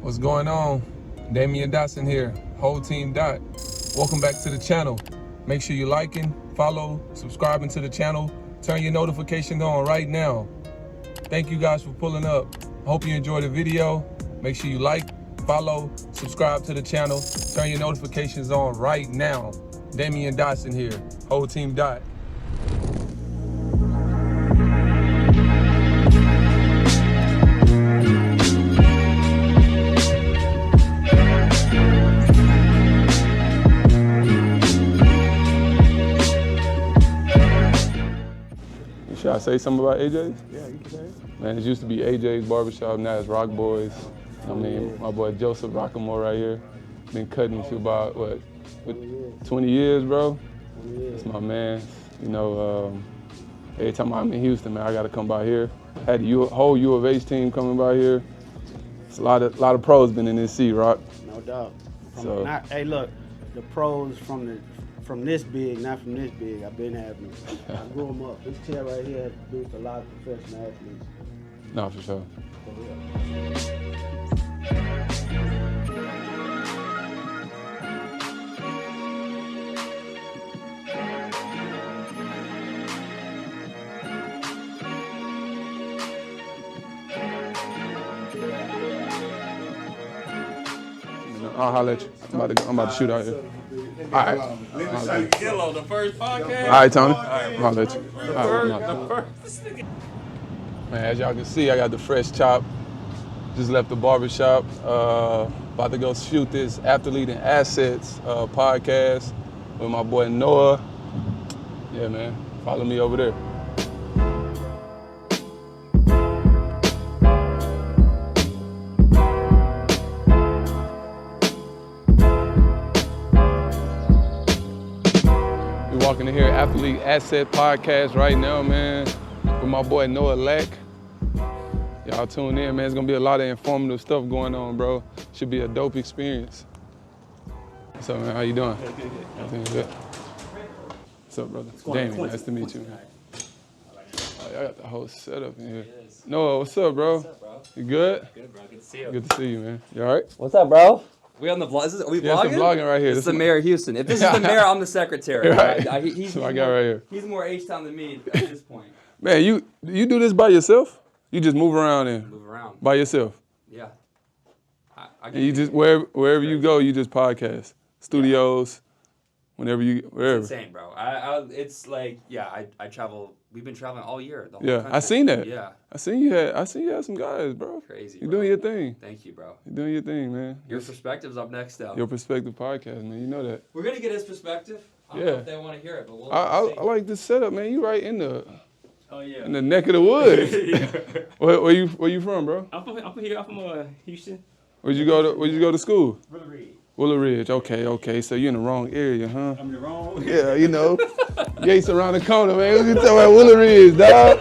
What's going on? Damyean Dotson here, whole team Dot. Welcome back to the channel. Make sure you're liking, follow, subscribing to the channel. Turn your notifications on right now. Thank you guys for pulling up. Hope you enjoyed the video. Make sure you like, follow, subscribe to the channel. Turn your notifications on right now. Damyean Dotson here, whole team Dot. Should I say something about AJ's? Yeah, you can say it. Man, it used to be AJ's barbershop, now it's Rock Boys. I mean, my boy Joseph Rockamore right here. Been cutting for about, what, 20 years, bro? 20 years. That's my man. You know, every time I'm in Houston, man, I gotta come by here. Had the whole U of H team coming by here. It's a lot of pros been in this seat, Rock. No doubt. So, hey, look, the pros from this big, not from this big, I've been having. I grew them up. This chair right here has produced a lot of professional athletes. no, for sure. I'll holler at you. I'm about to shoot out here. All right. Yellow, the first podcast. All right, Tony. I'll holler at you. The first. Man, as y'all can see, I got the fresh chop. Just left the barbershop. About to go shoot this Athlete and Assets podcast with my boy Noah. Yeah, man. Follow me over there. We're walking in here, Athlete Asset Podcast right now, man, with my boy Noah Lack. Y'all tune in, man. It's gonna be a lot of informative stuff going on, bro. Should be a dope experience. What's up, man? How you doing? Good. Everything good? What's up, brother? Damien, nice to meet you, man. Oh, y'all got the whole setup in here. Noah, what's up, bro? What's up, bro? You good? Good, bro. Good to see you. Good to see you, man. You all right? What's up, bro? We on the vlog? Are we Yeah, vlogging? it's the vlogging right here. This is the mayor of Houston. If this is the mayor, I'm the secretary. Right. He's my guy more, right here. He's more H-Town than me at this point. Man, you do this by yourself? You just move around and Move around. by yourself? Yeah. And you just wherever you go, you just podcast. Studios, wherever. It's insane, bro. It's like, yeah, I travel. We've been traveling all year. The whole Yeah, country. I seen that. Yeah. I seen you had some guys, bro. Crazy, You're bro. doing your thing. Thank you, bro. You're doing your thing, man. Your perspective's up next, though. Your Perspective podcast, man. You know that. We're going to get his perspective. I don't know if they want to hear it, but we'll I like this setup, man. You right in the Yeah. in the neck of the woods. Yeah. Where you from, bro? I'm from here. I'm from Houston. Where'd you go to school? Willow Ridge. Willow Ridge. Okay. So you're in the wrong area, huh? I'm in the wrong. Yeah, you know. Gates around the corner, man. What you talking about Willow Ridge, dog?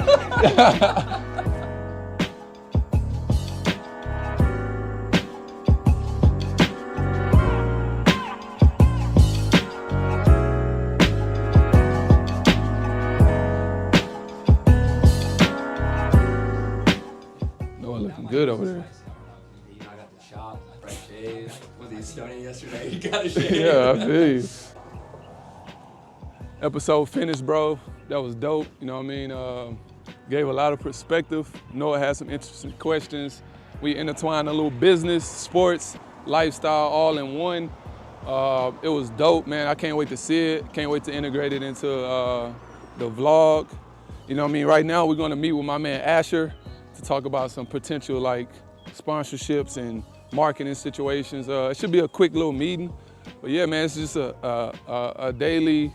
Noah looking good over there. You know, I got the shop, fresh shave. Was he starting yesterday? He got a shave. Yeah, I feel you. Episode finished, bro. That was dope. You know what I mean? Gave a lot of perspective. Noah had some interesting questions. We intertwined a little business, sports, lifestyle, all in one. It was dope, man. I can't wait to see it. Can't wait to integrate it into the vlog. You know what I mean? Right now, we're gonna meet with my man Asher to talk about some potential like sponsorships and marketing situations. It should be a quick little meeting. But yeah, man, it's just a daily,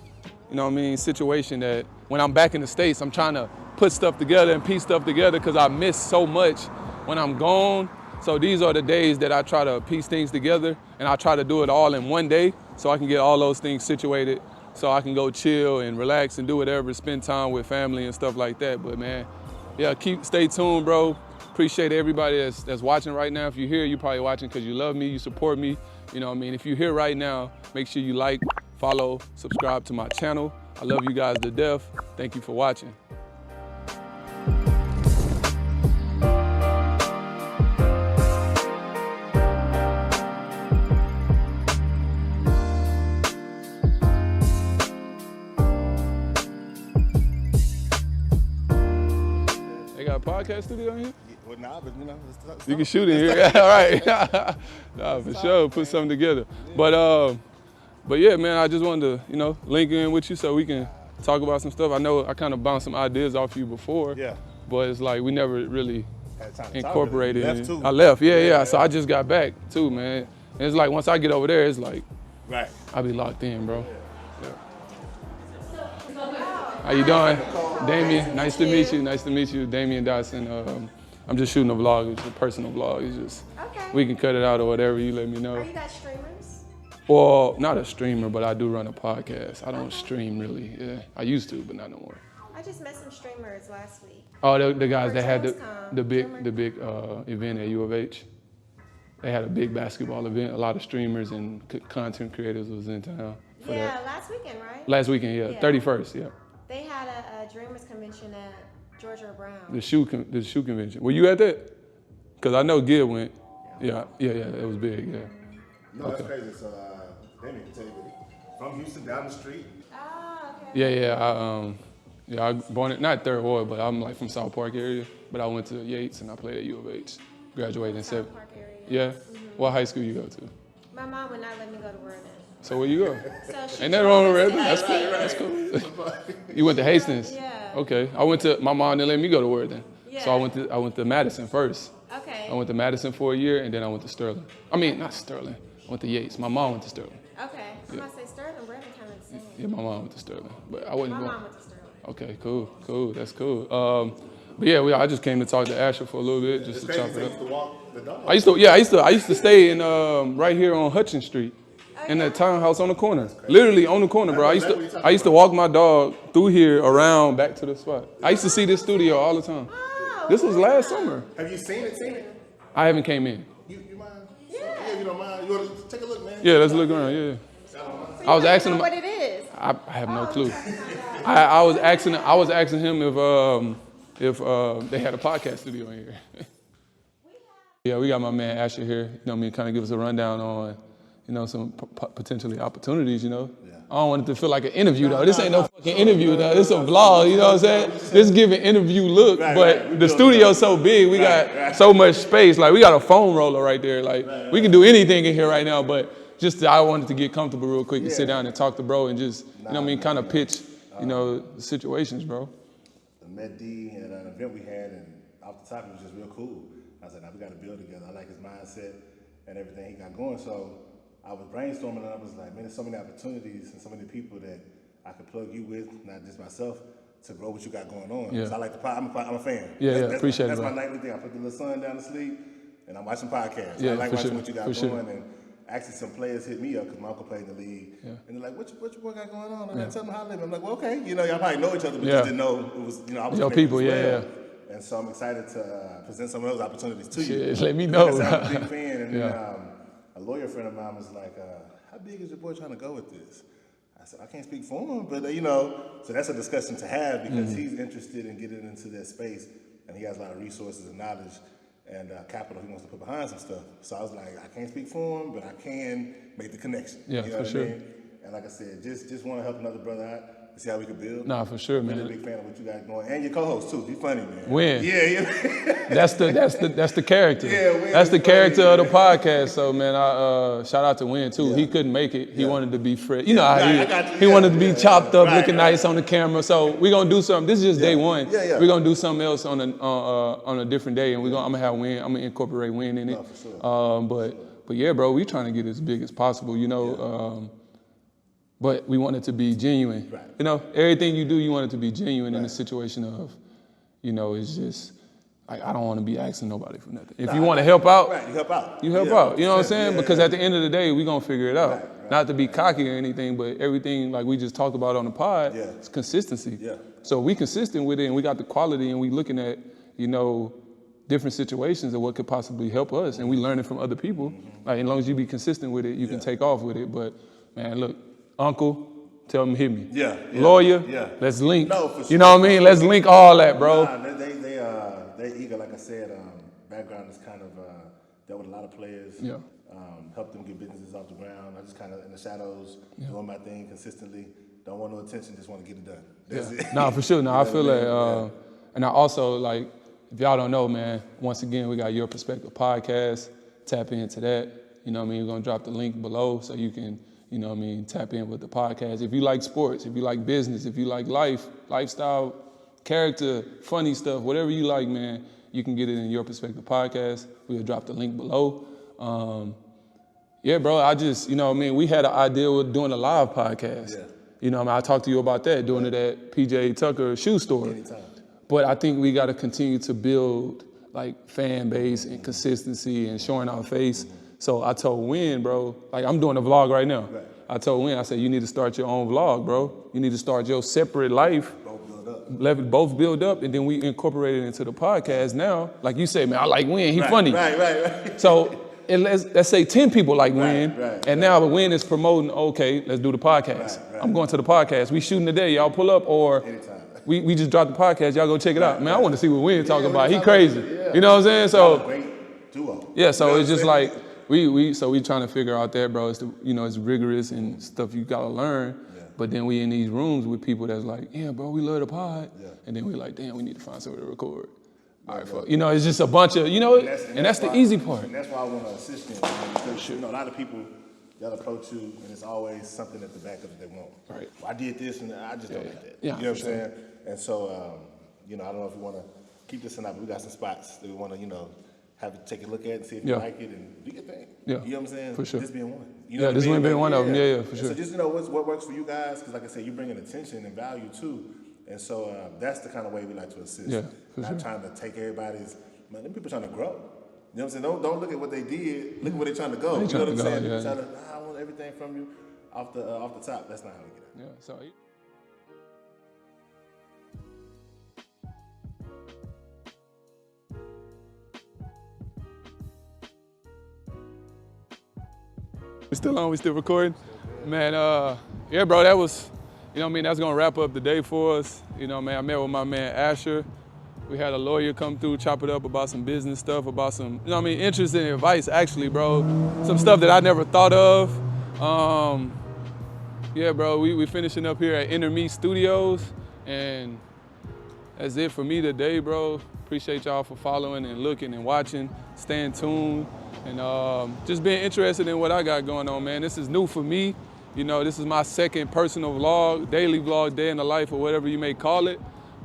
you know what I mean, situation that when I'm back in the States, I'm trying to put stuff together and piece stuff together because I miss so much when I'm gone. So these are the days that I try to piece things together, and I try to do it all in one day so I can get all those things situated so I can go chill and relax and do whatever, spend time with family and stuff like that. But man, yeah, stay tuned, bro. Appreciate everybody that's watching right now. If you're here, you're probably watching because you love me, you support me. You know what I mean? If you're here right now, make sure you like, follow, subscribe to my channel. I love you guys to death. Thank you for watching. podcast studio in here? Well, nah, but You can shoot in here. All right. Nah, for sure. Put something together. But yeah, man, I just wanted to, link in with you so we can talk about some stuff. I know I kind of bounced some ideas off you before. Yeah. But it's like we never really Had time to incorporated. talk, really. Left, too. I left. Yeah. So I just got back too, man. And it's like once I get over there, it's like Right. I'll be locked in, bro. Yeah. How you doing? Damyean, nice to meet you. Nice to meet you, Damyean Dotson. I'm just shooting a vlog. It's a personal vlog. It's just we can cut it out or whatever. You let me know. Are you guys streamers? Well, not a streamer, but I do run a podcast. I don't stream really. Yeah, I used to, but not no more. I just met some streamers last week. Oh, the guys that had Gamescom. the big event at U of H. They had a big basketball event. A lot of streamers and content creators was in town for that. Last weekend, right? Last weekend, yeah. 31st, yeah. They had a Dreamers convention at Georgia Brown. The shoe convention. Were you at that? Because I know Gil went. Yeah. It was big, yeah. No, that's crazy. So, Damyean can tell you, from Houston down the street. Ah, okay. Yeah. I born in, not Third Ward, but I'm like from South Park area. But I went to Yates and I played at U of H. Graduated in South Park area. Yeah? What high school you go to? My mom would not let me go to Worthing. So where you go? So she Ain't that wrong with Worthing? That's cool. That's cool. You went to Hastings? Yeah. Okay. My mom didn't let me go to Worthing. Yeah. So I went to Madison first. Okay. I went to Madison for a year and then I went to Sterling. I mean, not Sterling. I went to Yates. My mom went to Sterling. Okay. I'm about to say Sterling, Brandon kind of the same. Yeah, my mom went to Sterling. But I wasn't My going. mom went to Sterling. Okay, cool. That's cool. But yeah, I just came to talk to Asher for a little bit, just to chop it up. To walk the dog. I used to stay in right here on Hutchins Street, in that townhouse on the corner, literally on the corner, bro. I used to walk my dog through here around back to the spot. I used to see this studio all the time. Oh, This was last summer. Have you seen it? I haven't came in. You mind? Yeah, you don't mind. You want to take a look, man? Yeah, let's look around. Yeah. I was asking him. what it is. I have no clue. I was asking him if they had a podcast studio in here. Yeah, we got my man Asher here. Kind of give us a rundown on, some potentially opportunities. I don't want it to feel like an interview though. This ain't no fucking interview though. This a vlog. You know what I'm saying? This give an interview look, but the studio's so big. We got so much space. Like we got a foam roller right there. Like we can do anything in here right now, but. I wanted to get comfortable real quick and sit down and talk to bro and just, kind of pitch, situations, bro. I met D at an event we had, and off the top, it was just real cool. I said, we got to build together. I like his mindset and everything he got going. So I was brainstorming, and I was like, man, there's so many opportunities and so many people that I could plug you with, not just myself, to grow what you got going on. Yeah. So I like I'm a fan. Appreciate it, That's bro. my nightly thing. I put the little son down to sleep, and I'm watching podcasts. Yeah, I like for watching sure, what you got for going. sure. And actually, some players hit me up because my uncle played in the league, and they're like, "What your boy got going on?" And I tell them how I live. I'm like, "Well, okay, y'all probably know each other, but just didn't know it was, I was Your connected people, as well." yeah. And so I'm excited to present some of those opportunities to you. Shit, let me know. Like I said, I'm a big fan, and Yeah. a lawyer friend of mine was like, "How big is your boy trying to go with this?" I said, "I can't speak for him, but so that's a discussion to have because he's interested in getting into that space, and he has a lot of resources and knowledge." And capital he wants to put behind some stuff. So I was like, I can't speak for him, but I can make the connection. Yeah, you know for what sure. I mean? And like I said, just want to help another brother out to see how we can build. Nah, for sure, man. Really big fan of what you got going, and your co-host too. He's funny, man. Win. Yeah. That's the character. Yeah, Win that's the is character funny, of the podcast. So man, I shout out to Win too. Yeah. He couldn't make it. He Yeah. wanted to be fresh. You know how Right, I got you. he Yeah, wanted to be yeah, chopped up, right, looking right. nice on the camera. So we're gonna do something. This is just day one. Yeah. We're gonna do something else on a different day, and I'm gonna have Win. I'm gonna incorporate Win in it. No, for sure. But yeah, bro, we trying to get as big as possible. But we want it to be genuine. Right. Everything you do, you want it to be genuine in the situation of, it's just, I don't want to be asking nobody for nothing. If you want to help out, Right, you help out. you help Yeah, out. You know what I'm saying? yeah, Because yeah. at the end of the day, we're going to figure it out. Right. Not to be cocky or anything, but everything like we just talked about on the pod, Yeah. it's consistency. Yeah. So we consistent with it and we got the quality and we looking at, different situations and what could possibly help us. And we learning from other people. Like, as long as you be consistent with it, you can take off with it. But man, look, uncle, tell him hit me. Yeah. Lawyer, Yeah. let's link. No, for sure. You know what I mean? Let's link all that, bro. Nah, they eager, like I said. Background is kind of dealt with a lot of players. Yeah. Helped them get businesses off the ground. I just kind of in the shadows, doing my thing consistently. Don't want no attention, just want to get it done. That's it. Nah, for sure. No, I feel You know that. what I mean? And I also like, if y'all don't know, man, once again, we got Your Perspective podcast. Tap into that. You know what I mean? We're going to drop the link below so you can, you know what I mean, tap in with the podcast. If you like sports, if you like business, if you like life, lifestyle, character, funny stuff, whatever you like, man, you can get it in Your Perspective podcast. We'll drop the link below. Yeah, bro, I just, you know what I mean, we had an idea with doing a live podcast. Yeah. You know what I mean? I talked to you about that, doing it at PJ Tucker shoe store. Anytime. But I think we got to continue to build like fan base and consistency and showing our face. So I told Win, bro, like I'm doing a vlog right now. Right. I told Win, I said, you need to start your own vlog, bro. You need to start your separate life. Both build up, and then we incorporate it into the podcast now. Like you say, man, I like Win, he funny. Right. So let's say 10 people like Win, and now Win is promoting, okay, let's do the podcast. Right. I'm going to the podcast. We shooting today, y'all pull up, or Anytime. we just dropped the podcast, y'all go check it out. Man, I want to see what Win talking about. He talking crazy. about, yeah. You know what I'm saying? So Great duo. yeah, so You know it's what just I'm like saying? we trying to figure out that, bro. It's it's rigorous and stuff you gotta learn. Yeah. But then we in these rooms with people that's like, yeah, bro, we love the pod. Yeah. And then we like, damn, we need to find somewhere to record. All right, fuck. You know, it's just a bunch of, and that's the easy part. And that's why I want an assistant. Because a lot of people, they'll approach you, and it's always something at the back of it they want. Right. Well, I did this, and I just don't like that. Yeah, you know what I'm for sure. saying? And so, I don't know if we want to keep this or not, but we got some spots that we want to, have to take a look at and see if you like it and do your thing. Yeah. You know what I'm saying? For sure. This being one. You Yeah, what I this mean? one being Like, one of them. Yeah, for And sure. So just, what works for you guys, because like I said, you bring in attention and value too. And so that's the kind of way we like to assist. Yeah, for Not sure. trying to take everybody's, man, them people trying to grow. You know what I'm saying? Don't look at what they did. Look at where they're trying to go. They You know what I'm trying to saying? go, They're yeah. trying to, I want everything from you off the top. That's not how we get it. Yeah, so. We still on? We still recording? Man, yeah, bro, that was, that's gonna wrap up the day for us. I met with my man Asher. We had a lawyer come through, chop it up about some business stuff, about some, interesting advice actually, bro. Some stuff that I never thought of. Yeah, bro, we finishing up here at Inner Me Studios, and that's it for me today, bro. Appreciate y'all for following and looking and watching, staying tuned, and just being interested in what I got going on, man. This is new for me. This is my second personal vlog, daily vlog, day in the life, or whatever you may call it.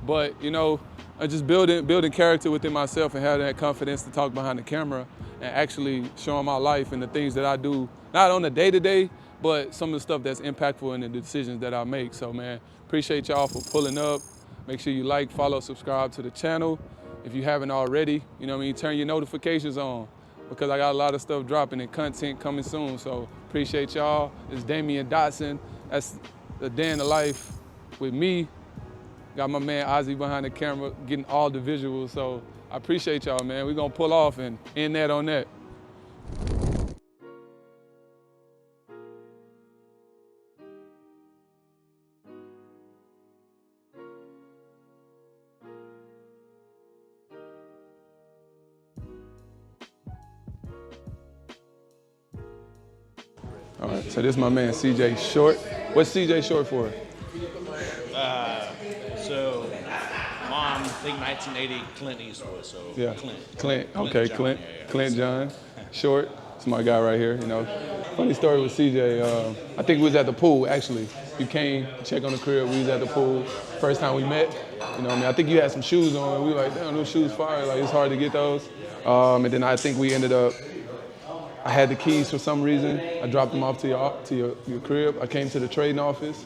But, I'm just building character within myself and having that confidence to talk behind the camera and actually showing my life and the things that I do, not on the day-to-day, but some of the stuff that's impactful in the decisions that I make. So, man, appreciate y'all for pulling up. Make sure you like, follow, subscribe to the channel. If you haven't already, turn your notifications on, because I got a lot of stuff dropping and content coming soon. So appreciate y'all. It's Damyean Dotson. That's the day in the life with me. Got my man Ozzy behind the camera getting all the visuals. So I appreciate y'all, man. We're gonna pull off and end that on that. All right, so this is my man CJ Short. What's CJ short for? So, mom, I think 1980 Clint Eastwood. So Yeah, Clint. Okay, John, Clint. yeah. Clint John. Short. It's my guy right here. Funny story with CJ. I think we was at the pool actually. You came check on the crib. We was at the pool. First time we met. I think you had some shoes on. We were like, damn, those shoes fire. Like it's hard to get those. And then I think we ended up. I had the keys for some reason. I dropped them off to your crib. I came to the trading office.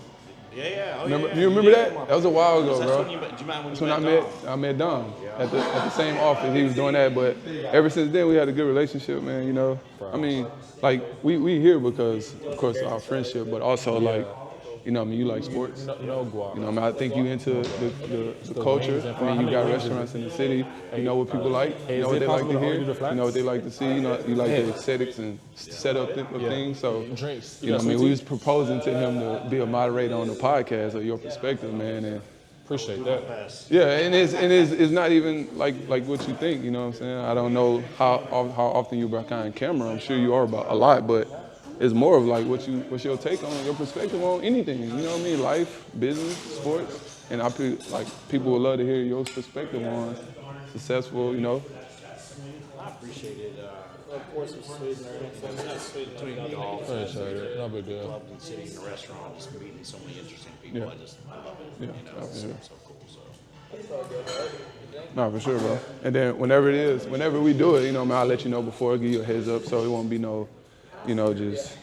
Yeah. You remember that? That was a while ago, That's bro. when you met, do you mind when That's you when met I met Dom at the same office. He was doing that, but ever since then we had a good relationship, man. I mean, like we here because of course our friendship, but also like, you like sports. No guap. I think you into the culture. You got restaurants in the city. You know what people like. You know what they like to hear. You know what they like to see. You like the aesthetics and setup of things. So, we was proposing to him to be a moderator on the podcast or Your Perspective, man. And Appreciate that. yeah, and it's not even like what you think. You know what I'm saying? I don't know how often you're behind camera. I'm sure you are about a lot, but it's more of like what's your take on your perspective on anything. You know what I mean? Life, business, sports, and people would love to hear your perspective on successful, you know. I appreciate it. Of course, it's sweetener. It's not sweet between golf. Appreciate it. No big deal. Loved and sitting in a restaurant, just meeting so many interesting people. Yeah. I love it. Yeah, You know, it's yeah. so cool. So. No, for sure, bro. And then whenever we do it, you know, man, I'll let you know before, give you a heads up, so it won't be no, you know, just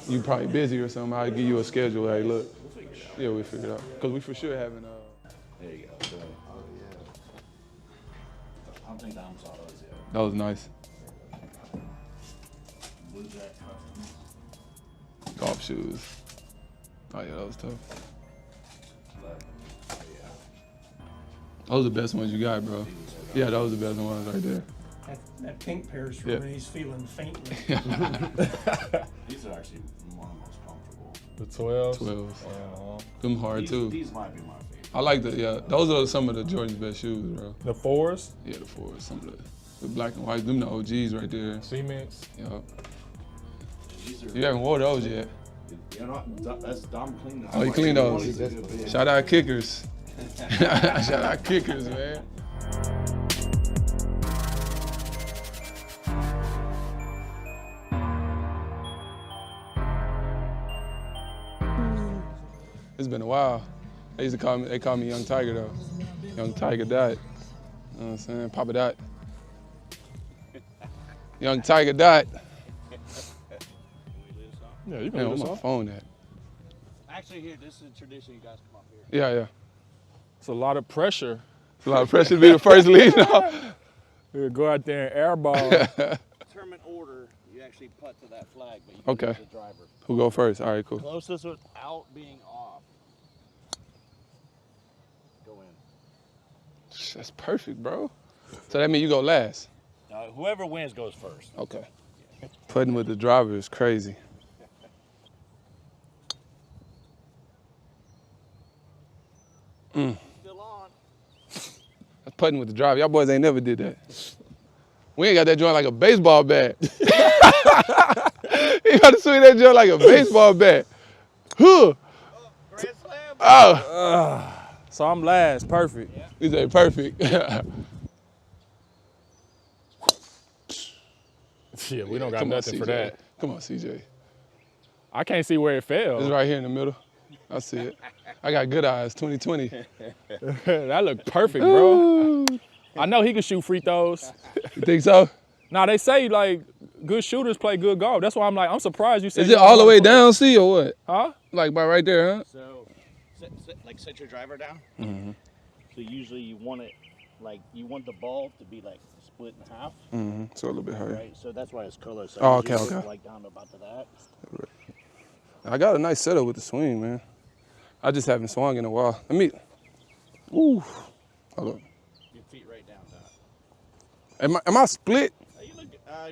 you probably busy or something. I'll give you a schedule. Hey, look, yeah, we figure it out, cause we for sure having. There you go. I don't think Dom saw those yet. That was nice. Blue Jack Customs. Golf shoes. Oh yeah, that was tough. Those are the best ones you got, bro. Yeah, those are the best ones right there. That pink pair's for Yeah. when he's feeling faintly. These are actually one of the most comfortable. The 12s? 12s. Them hard too. These might be my favorite. I like those are some of the Jordan's best shoes, bro. The 4s? Yeah, the 4s, some of the black and white, them the OGs right there. Cements? Yeah. These are, You haven't wore those yet. you know, that's Dom cleaned those. Oh, you cleaned those. Shout out kickers. Shout out kickers, man. It's been a while. They call me Young Tiger though. Young Tiger Dot. You know what I'm saying? Papa Dot. Young Tiger Dot. Yeah, you can Man, do where this my song. phone at? Actually, here, this is a tradition. You guys come up here. Yeah, yeah. It's a lot of pressure. It's a lot of pressure to be the first lead now. You go out there and airball. Tournament order, you actually putt to that flag, but you Okay. can use the driver. Who go first? All right, cool. Closest without being off. Go in. That's perfect, bro. So that means you go last. Whoever wins goes first. Okay. Putting with the driver is crazy. Still on. That's putting with the driver. Y'all boys ain't never did that. We ain't got that joint like a baseball bat. You got to swing that joint like a baseball bat. Huh. Grand slam. Oh, So I'm last. Perfect. he said perfect. Yeah, we don't got Come on, nothing for CJ. that. Come on, CJ. I can't see where it fell. It's right here in the middle. I see it. I got good eyes, 2020. That looked perfect, bro. I know he can shoot free throws. You think so? Now they say like good shooters play good golf. That's why I'm surprised you said. Is it all the way down, C, or what? Huh? Like by right there, huh? So, set your driver down. Mm-hmm. So usually you want it, you want the ball to be like split in half, Mm-hmm. So a little bit higher. right? So that's why it's color. So Oh, usually okay, put it, okay. Like down about to that. I got a nice setup with the swing, man. I just haven't swung in a while. Ooh. Hold up. Your feet right down, Dot. Am I split? You look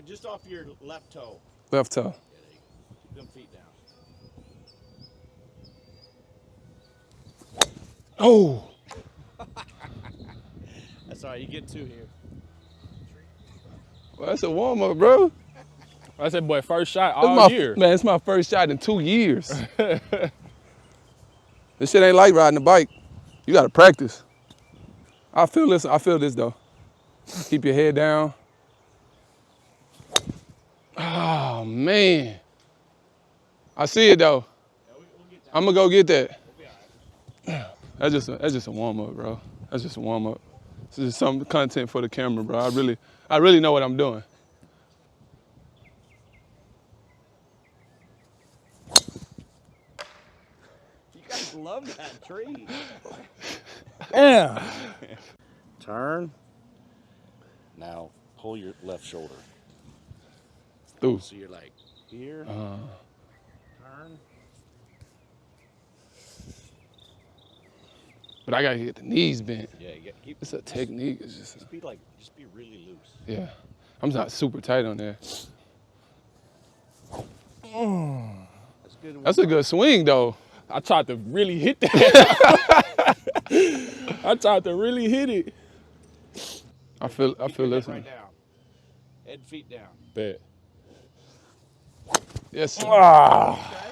just off your left toe. Left toe. Keep them feet down. Oh. That's all right. You get two here. Well, that's a warm up, bro. I said, boy, first shot That's all year. Man, it's my first shot in 2 years. This shit ain't like riding a bike. You gotta practice. I feel this though. Keep your head down. Oh man. I see it though. I'm gonna go get that. That's just a warm up, bro. That's just a warm up. This is some content for the camera, bro. I really know what I'm doing. You guys love that tree. Yeah. Turn. Now pull your left shoulder. Ooh. So you're like here. Uh-huh. Turn. But I gotta get the knees bent. Yeah, you got keep. It's a technique. It's just Just be really loose. yeah. I'm not super tight on there. That's good. That's a good swing though. I tried to really hit that. I tried to really hit it. I feel Your this head one. right down. Head, feet down. Bet. Yes. Sir. Ah.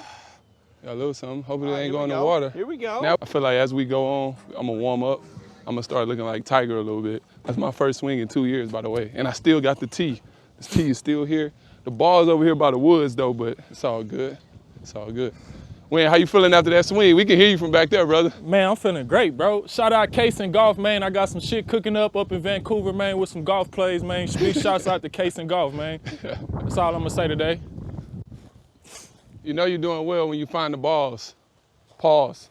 Got a little something. Hopefully it Here ain't we going in the go. water. Here we go. Now I feel like as we go on, I'm gonna warm up. I'm gonna start looking like Tiger a little bit. That's my first swing in 2 years, by the way. And I still got the tee. This tee is still here. The ball's over here by the woods though, but it's all good. It's all good. Wayne, how you feeling after that swing? We can hear you from back there, brother. Man, I'm feeling great, bro. Shout out Case and Golf, man. I got some shit cooking up in Vancouver, man, with some golf plays, man. Big shouts out to Case and Golf, man. That's all I'm gonna say today. You know you're doing well when you find the balls. Pause.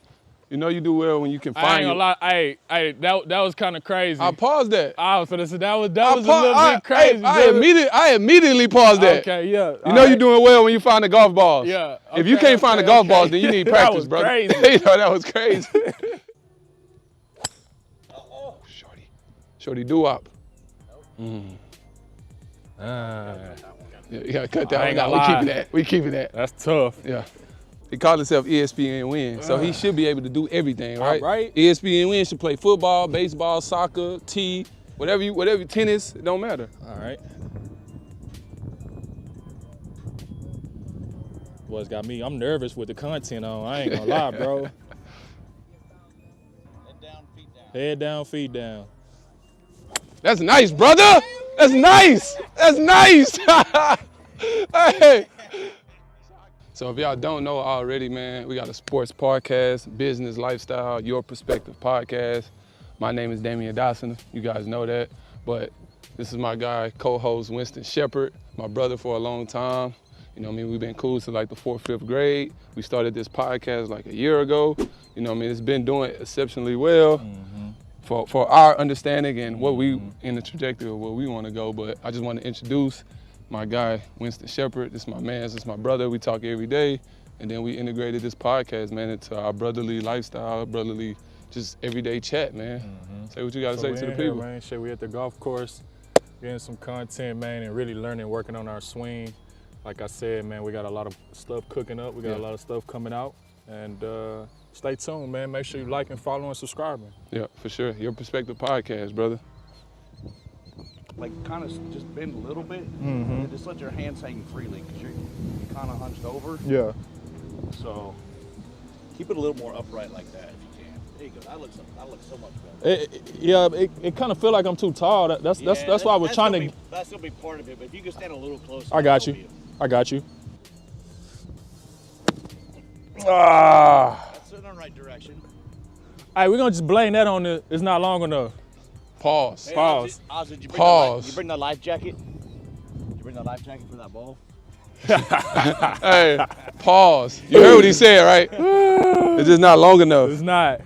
You know you do well when you can find I ain't gonna lie, hey, that was kind of crazy. I paused that. I was finna say that was a little bit crazy. I immediately paused that. Okay, yeah. You know you're doing well when you find the golf balls. Yeah. If you can't find the golf balls, then you need practice, brother. Crazy. You know, that was crazy. Oh, shorty doo-wop. Yeah, you gotta cut that one out. We keeping that. That's tough. Yeah. He called himself ESPN Win, so he should be able to do everything, right? Right. ESPN Win should play football, baseball, soccer, whatever, tennis, it don't matter. All right. Boys got me. I'm nervous with the content on. I ain't gonna lie, bro. Head down, feet down. That's nice, brother. That's nice. That's nice. Hey. So if y'all don't know already, man, we got a sports podcast, business, lifestyle, your perspective podcast. My name is Damyean Dotson. You guys know that. But this is my guy, co-host Winston Shepard, my brother for a long time. You know what I mean? We've been cool since like the 4th, 5th grade. We started this podcast like a year ago. You know what I mean? It's been doing exceptionally well for our understanding and what we, in the trajectory of where we want to go. But I just want to introduce my guy, Winston Shepard. This is my man, this is my brother. We talk every day. And then we integrated this podcast, man, into our brotherly lifestyle, brotherly, just everyday chat, man. Say what you got to say to the people. Here, man. Shit, we at the golf course, getting some content, man, and really learning, working on our swing. Like I said, man, we got a lot of stuff cooking up. We got a lot of stuff coming out. And stay tuned, man. Make sure you like and follow and subscribing. Yeah, for sure. Your Perspective podcast, brother. Like kind of just bend a little bit and just let your hands hang freely because you're kind of hunched over. Yeah. So keep it a little more upright like that if you can. There you go. That looks so much better. It kind of feel like I'm too tall. That's why I was trying to. That's gonna be part of it. But if you can stand a little closer, I got you. I got you. That's in the right direction. All right, we're gonna just blame that on it's not long enough. Pause. Hey, Pause. Oz, did you bring Pause. Did you bring the life jacket? Did you bring the life jacket for that ball? Hey, pause. You heard what he said, right? It's just not long enough. It's not.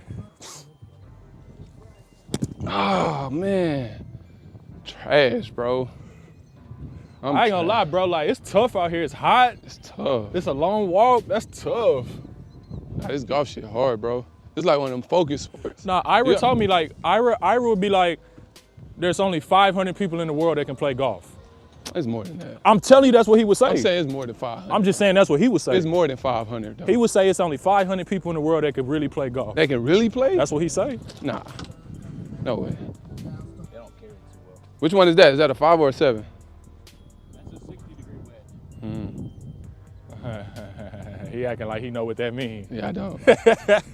Oh, man. Trash, bro. I ain't gonna lie, bro. Like, it's tough out here. It's hot. It's tough. It's a long walk. That's tough. Nah, this golf shit hard, bro. It's like one of them focus sports. Nah, Ira told me, like, Ira would be like, there's only 500 people in the world that can play golf. It's more than that. I'm telling you, that's what he would say. I'm saying it's more than 500. I'm just saying that's what he would say. It's more than 500, though. He would say it's only 500 people in the world that could really play golf. They can really play? That's what he say. Nah. No way. They don't carry it too well. Which one is that? Is that a 5 or a 7? That's a 60-degree wet. He acting like he know what that means. Yeah, I don't.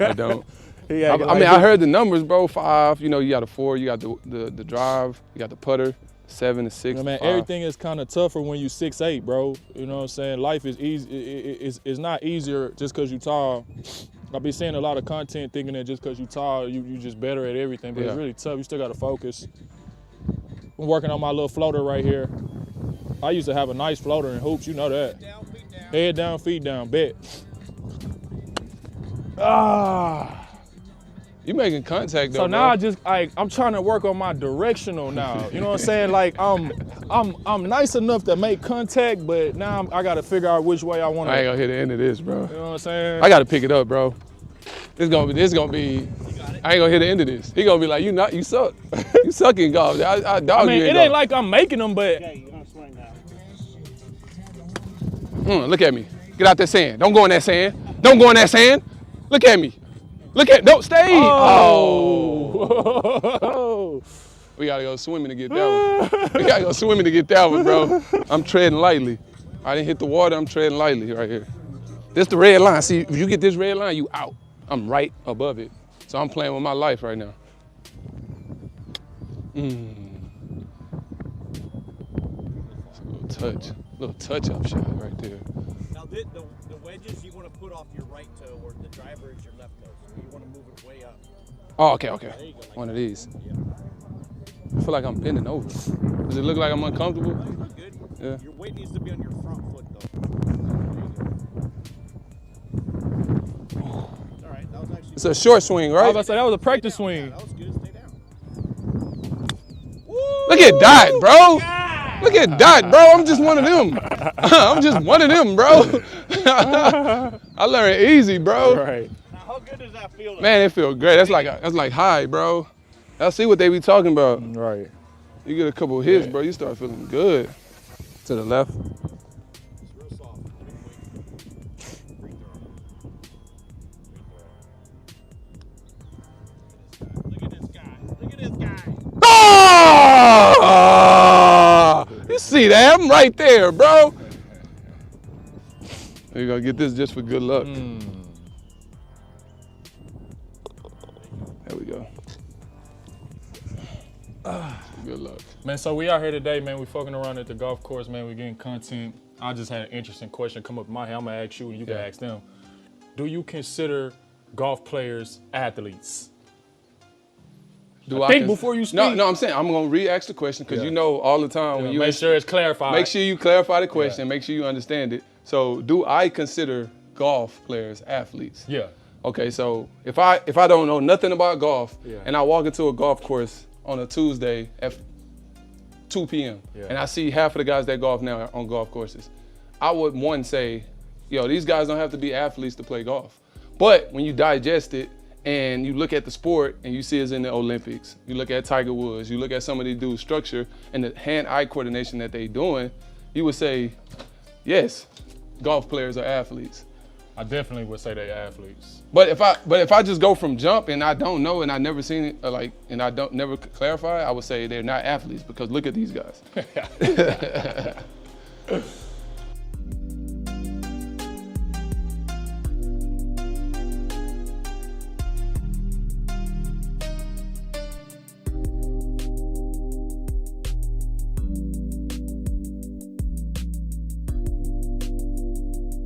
I don't. I I heard the numbers, bro. 5. You know, you got a 4. You got the drive. You got the putter. 7 to 6. Man, 5. everything is kind of tougher when you 6'8", bro. You know what I'm saying? Life is easy. It's not easier just because you tall. I be seeing a lot of content thinking that just because you tall, you just better at everything. But it's really tough. You still got to focus. I'm working on my little floater right here. I used to have a nice floater in hoops. You know that. Head down, feet down. Bet. You making contact though. So now bro. I'm trying to work on my directional now. You know what I'm saying? Like I'm nice enough to make contact, but now I got to figure out which way I want to. I ain't gonna hit the end of this, bro. You know what I'm saying? I gotta pick it up, bro. This gonna be. I ain't gonna hit the end of this. He gonna be like, you suck. You suck in golf. I dog you in it golf. ain't like I'm making them, but. Okay, you're gonna swing now. Look at me. Get out that sand. Don't go in that sand. Don't go in that sand. Look at me. Don't stay. Oh. We gotta go swimming to get that one. We gotta go swimming to get that one, bro. I'm treading lightly. I didn't hit the water. I'm treading lightly right here. This the red line. See, if you get this red line, you out. I'm right above it. So I'm playing with my life right now. It's a little touch-up shot right there. Now the wedges you want to put off your right toe, or the driver is your left toe. So you want to move it way up. Oh, okay. There you go. Like One of these. Yeah. I feel like I'm bending over. Does it look like I'm uncomfortable? No, you look good. Yeah. Your weight needs to be on your front foot though. All right, that was actually. It's a short swing, I was right? about to say that was a practice swing. That was good. Stay down. Look at Dot, bro. Look at Dot, bro. I'm just one of them. I'm just one of them, bro. I learned easy, bro. Right. Now, how good does that feel? Man, it feels great. That's like high, bro. I see what they be talking about. Right. You get a couple of hits, bro. You start feeling good. To the left. It's real soft. Free throw. Look at this guy. Look at this guy. Oh! You see that? I'm right there, bro. You're gonna get this just for good luck. There we go. Good luck. Man, so we out here today, man. We fucking around at the golf course, man. We getting content. I just had an interesting question come up in my head. I'm gonna ask you and you can ask them. Do you consider golf players athletes? Think before you speak. No, I'm saying I'm gonna re-ask the question because you know all the time when you make sure it's clarified. make sure you clarify the question, make sure you understand it. So, do I consider golf players athletes? Yeah. Okay, so if I don't know nothing about golf Yeah. and I walk into a golf course on a Tuesday at 2 p.m. and I see half of the guys that golf now on golf courses, I would say, yo, these guys don't have to be athletes to play golf. But when you digest it and you look at the sport and you see it's in the Olympics, you look at Tiger Woods, you look at some of these dudes' structure and the hand-eye coordination that they doing, you would say, yes, golf players are athletes. I definitely would say they're athletes. But if I just go from jump and I don't know and I never seen it and I don't never clarify, I would say they're not athletes because look at these guys.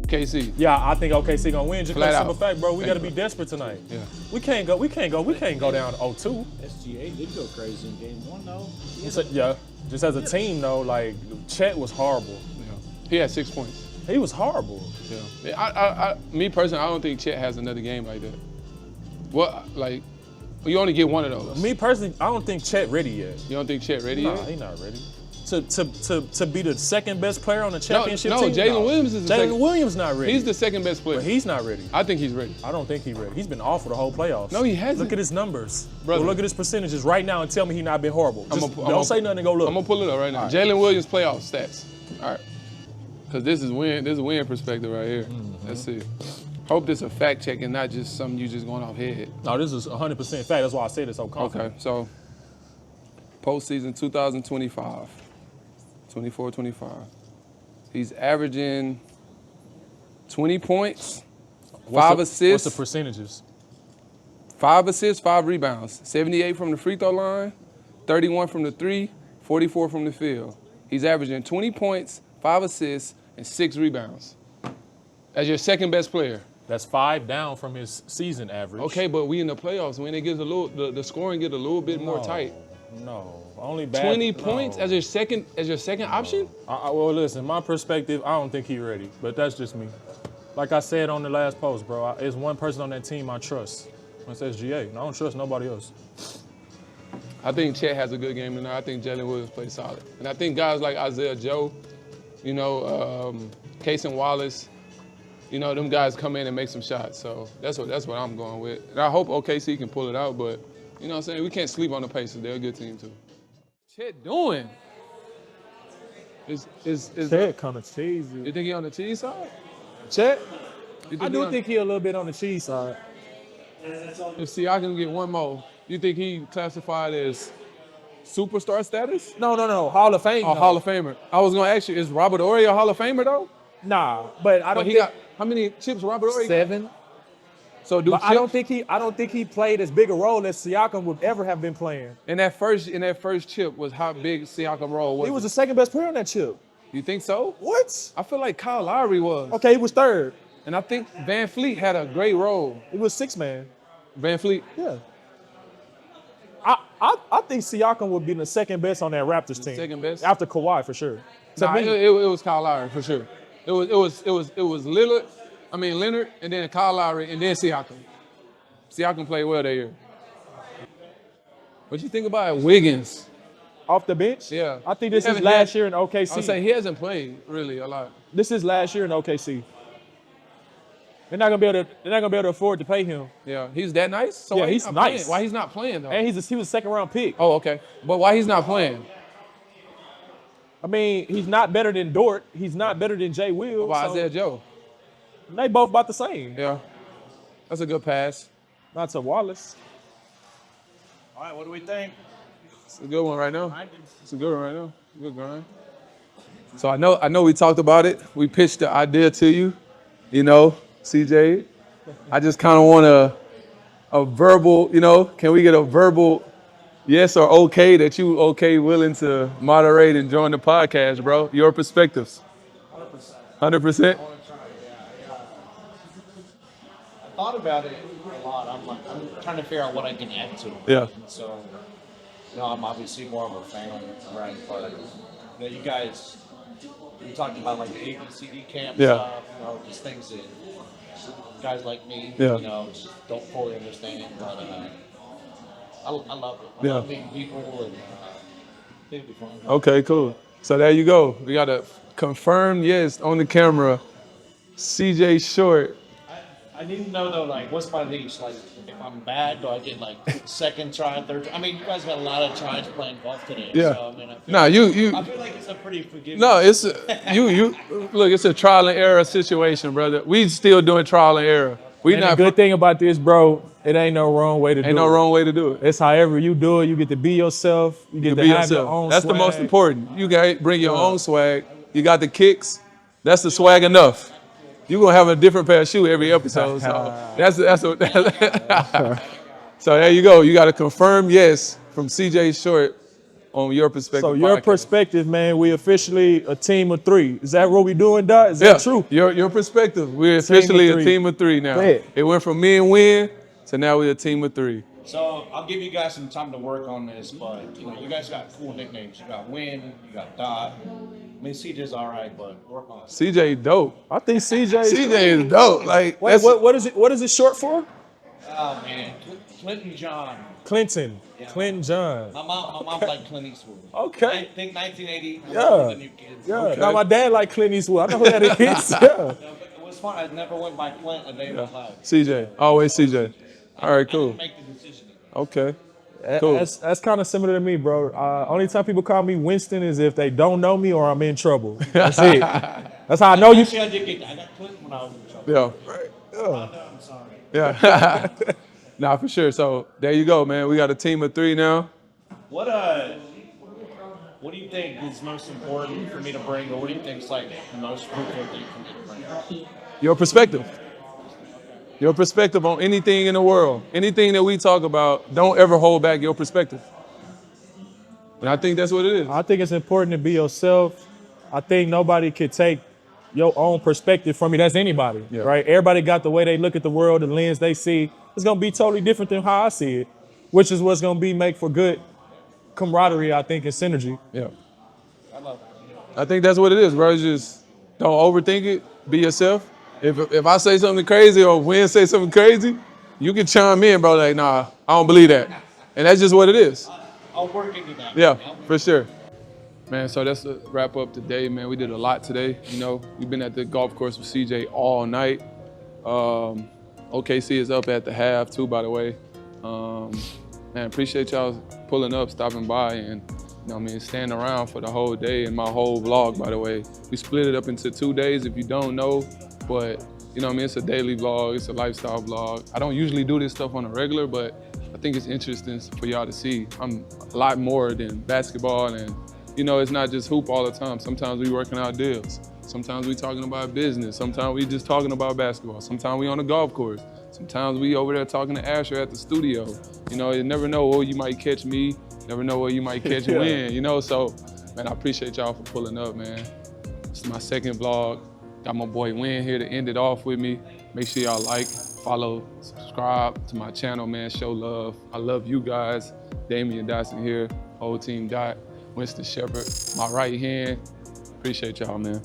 KC. Yeah, I think OKC gonna win. Just Flat for the simple out. fact, bro, we gotta be desperate tonight. Yeah. We can't go down 0-2. SGA did go crazy in game one though. Yeah, just as a team though, like Chet was horrible. He had 6 points. He was horrible. Yeah. Me personally, I don't think Chet has another game like that. What, like, you only get one of those. Me personally, I don't think Chet ready yet. You don't think Chet ready Nah, yet? he not ready. To be the second best player on the championship no, team? Jalen Williams is the second. Jalen Williams not ready. He's the second best player. But he's not ready. I think he's ready. I don't think he's ready. He's been awful the whole playoffs. No, he hasn't. Look at his numbers. Brother. Well, look at his percentages right now and tell me he not been horrible. Just don't say nothing and go look. I'm gonna pull it up right now. All right. Jalen Williams playoff stats. All right. Because this is win perspective right here. Let's see. Hope this is a fact check and not just something you just going off head. No, this is 100% fact. That's why I said it so confident. Okay, so postseason 2025, 24-25. He's averaging 20 points, 5 assists. What's the percentages? 5 assists, 5 rebounds. 78 from the free throw line, 31 from the 3, 44 from the field. He's averaging 20 points, 5 assists, and 6 rebounds. As your second best player. That's 5 down from his season average. Okay, but we in the playoffs when it gets a little, the scoring get a little bit more tight. No, only bad. 20 points as your second option? Well, listen, my perspective, I don't think he's ready, but that's just me. Like I said on the last post, bro, it's one person on that team I trust. It's SGA. I don't trust nobody else. I think Chet has a good game tonight. I think Jalen Williams plays solid. And I think guys like Isaiah Joe, you know, Cason Wallace, you know, them guys come in and make some shots. So that's what I'm going with. And I hope OKC can pull it out, but you know what I'm saying? We can't sleep on the Pacers. They're a good team too. Chet doing? Chet kind of cheesy. You think he on the cheese side? Chet? I do think he a little bit on the cheese side. If I can get one more, you think he classified as superstar status? No. Hall of Fame. Oh, Hall of Famer. I was gonna ask you, is Robert Horry a Hall of Famer though? Nah, but I don't But he think got how many chips Robert Horry got? 7. So do But chips, I don't think he played as big a role as Siakam would ever have been playing. in that first chip was how big Siakam role was. He was it? the second best player on that chip. You think so? What? I feel like Kyle Lowry was. Okay, he was third. And I think Van Fleet had a great role. He was sixth man. Van Fleet, Yeah. I think Siakam would be the second best on that Raptors team. second best? After Kawhi for sure. To nah, me. it was Kyle Lowry for sure. It was Leonard, and then Kyle Lowry, and then Siakam. Siakam played well that year. What you think about Wiggins? Off the bench? Yeah. I think this He is haven't last had- year in I OKC. would say he hasn't played really a lot. This is last year in OKC. They're not gonna be able to afford to pay him. Yeah, he's that nice. So Yeah, why he's not nice. playing? Why he's not playing though? And he was a second round pick. Oh, okay. But why he's not playing? I mean, he's not better than Dort. He's not better than Jay Will. Why so Isaiah Joe? they both about the same. Yeah, that's a good pass. Not to Wallace. All right, what do we think? It's a good one right now. It's a good one right now. Good grind. So I know we talked about it. We pitched the idea to you, CJ. I just kind of want a verbal, can we get a verbal yes or okay that you willing to moderate and join the podcast, bro? Your perspectives. 100%? I thought about it a lot. I'm trying to figure out what I can add to it. Yeah. So, I'm obviously more of a fan, right? But you guys, you talked about like the ABCD camp Yeah. stuff, just things that guys like me, Yeah. just don't fully understand. But I love it. I Yeah. love meeting people and it'll be fun. Okay, cool. So there you go. We got a confirmed yes on the camera. CJ Short. I need to know though, like, what's my leash? Like, if I'm bad, do I get like second try, third try? I mean, you guys got a lot of tries playing golf today. Yeah. So, I mean, I feel like it's a pretty forgiving. No, it's you look. It's a trial and error situation, brother. We still doing trial and error. We And the not good thing about this, bro, it ain't no wrong way to do it. ain't no wrong way to do it. It's however you do it. You get to be yourself. You get to Be have your yourself. own That's swag. the most important. You got bring your own swag. You got the kicks. That's the swag enough. You gonna have a different pair of shoes every episode. So that's so there you go. You got a confirmed yes from CJ Short on Your Perspective. So your podcast. perspective, man, we officially a team of three. Is that what we doing, Dot? Is that true? Your perspective. We're officially a three. team of three now. Go ahead. It went from me and Win to now we're a team of three. So I'll give you guys some time to work on this, but you guys got cool nicknames. You got Win, you got Dot. I mean, CJ's all right, but work on it. CJ dope. I think CJ. CJ is dope. Like Wait, that's what is it? What is it short for? Oh man, Clinton John. Clinton. Yeah. Clinton John. My mom like Clint Eastwood. Okay. I think 1980. Yeah. The new kids. Yeah. Okay. Now my dad like Clint Eastwood. I know who that is. Yeah. Yeah, but it was fun. I never went by Clint a day in my life. CJ. Always CJ. All right, I cool. didn't make the decision. Okay. Cool. That's kind of similar to me, bro. Only time people call me Winston is if they don't know me or I'm in trouble. That's it. That's how I know you. Actually, I did get that. I got Clinton when I was in trouble. Yeah. I'm sorry. Yeah. Nah, for sure. So there you go, man. We got a team of three now. What do you think is most important for me to bring, or what do you think is like the most fruitful thing for me to bring? Your perspective. Your perspective on anything in the world. Anything that we talk about, don't ever hold back your perspective. And I think that's what it is. I think it's important to be yourself. I think nobody could take your own perspective from you. That's anybody, Yeah. right? Everybody got the way they look at the world, the lens they see. It's gonna be totally different than how I see it, which is what's gonna make for good camaraderie, I think, and synergy. Yeah. I love it. I think that's what it is, bro. It's just don't overthink it. Be yourself. If I say something crazy or Win say something crazy, you can chime in, bro. Like, nah, I don't believe that. And that's just what it is. I'll work into that. Yeah, for sure. Man, so that's a wrap up today, man. We did a lot today. We've been at the golf course with CJ all night. OKC is up at the half too, by the way. Man, appreciate y'all pulling up, stopping by, and staying around for the whole day and my whole vlog, by the way. We split it up into 2 days if you don't know, but it's a daily vlog, it's a lifestyle vlog. I don't usually do this stuff on a regular, but I think it's interesting for y'all to see. I'm a lot more than basketball, and it's not just hoop all the time. Sometimes we working out deals. Sometimes we talking about business. Sometimes we just talking about basketball. Sometimes we on the golf course. Sometimes we over there talking to Asher at the studio. You know, you never know where you might catch me. Never know where you might catch Win, you know? So, man, I appreciate y'all for pulling up, man. This is my second vlog. Got my boy Win here to end it off with me. Make sure y'all like, follow, subscribe to my channel, man. Show love. I love you guys. Damyean Dotson here, whole team Dot, Winston Shepard, my right hand. Appreciate y'all, man.